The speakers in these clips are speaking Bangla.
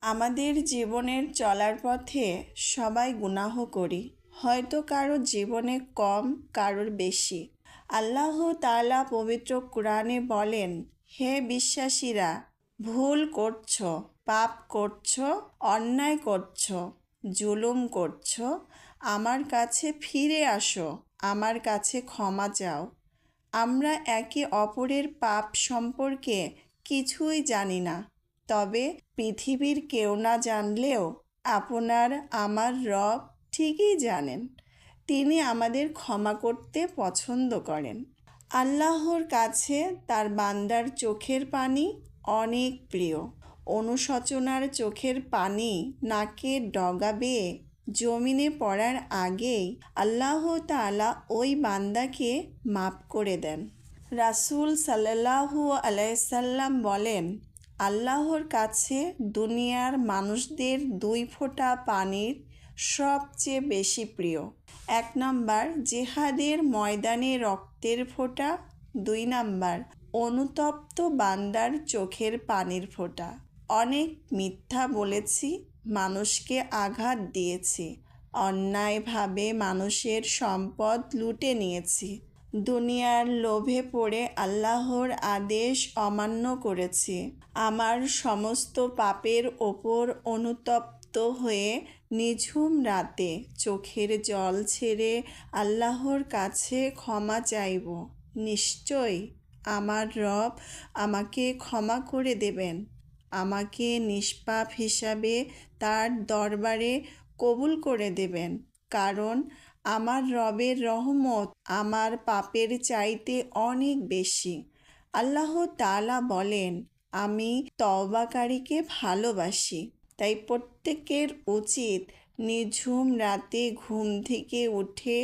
আমাদের জীবনের চলার পথে সবাই গুনাহ করি, হয়তো কারোর জীবনে কম, কারোর বেশি। আল্লাহ তাআলা পবিত্র কোরআনে বলেন, হে বিশ্বাসীরা, ভুল করছো, পাপ করছো, অন্যায় করছো, জুলুম করছো, আমার কাছে ফিরে আসো, আমার কাছে ক্ষমা চাও। আমরা একে অপরের পাপ সম্পর্কে কিছুই জানি না, তবে পৃথিবীর কেউ না জানলেও আপনার আমার রব ঠিকই জানেন। তিনি আমাদের ক্ষমা করতে পছন্দ করেন। আল্লাহর কাছে তার বান্দার চোখের পানি অনেক প্রিয়। অনুশোচনার চোখের পানি নাকের ডগা বেয়ে জমিনে পড়ার আগেই আল্লাহ তাআলা ওই বান্দাকে মাফ করে দেন। রাসূল সাল্লাল্লাহু আলাইসাল্লাম বলেন, আল্লাহর কাছে দুনিয়ার মানুষদের 2 ফোঁটা পানির সবচেয়ে বেশি প্রিয়। 1 নাম্বার জিহাদের ময়দানে রক্তের ফোঁটা, 2 নাম্বার অনুতপ্ত বান্দার চোখের পানির ফোঁটা। অনেক মিথ্যা বলেছি, মানুষকে আঘাত দিয়েছি, অন্যায়ভাবে মানুষের সম্পদ লুটে নিয়েছি, দুনিয়ার লোভে পড়ে আল্লাহর আদেশ অমান্য করেছি। আমার সমস্ত পাপের ওপর অনুতপ্ত হয়ে নিঝুম রাতে চোখের জল ছেড়ে আল্লাহর কাছে ক্ষমা চাইব। নিশ্চয়ই আমার রব আমাকে ক্ষমা করে দেবেন, আমাকে নিষ্পাপ হিসাবে তার দরবারে কবুল করে দেবেন, কারণ আমার রবের রহমত আমার পাপের চাইতে অনেক বেশি। আল্লাহ তাআলা বলেন, আমি তওবাকারীকে ভালোবাসি। তাই প্রত্যেকের উচিত নিঝুম রাতে ঘুম থেকে উঠে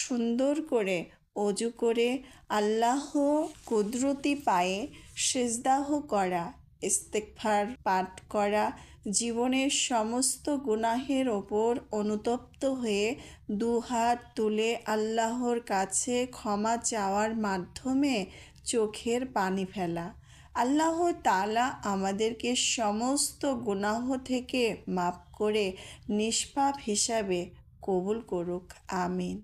সুন্দর করে অজু করে আল্লাহ কুদরতি পায়ে সিজদাহ করা, ইস্তেগফার পাঠ করা, জীবনের সমস্ত গুনাহের ওপর অনুতপ্ত হয়ে 2 হাত তুলে আল্লাহর কাছে ক্ষমা চাওয়ার মাধ্যমে চোখের পানি ফেলা। আল্লাহ তাআলা আমাদেরকে সমস্ত গুনাহ থেকে মাফ করে নিষ্পাপ হিসাবে কবুল করুক। আমিন।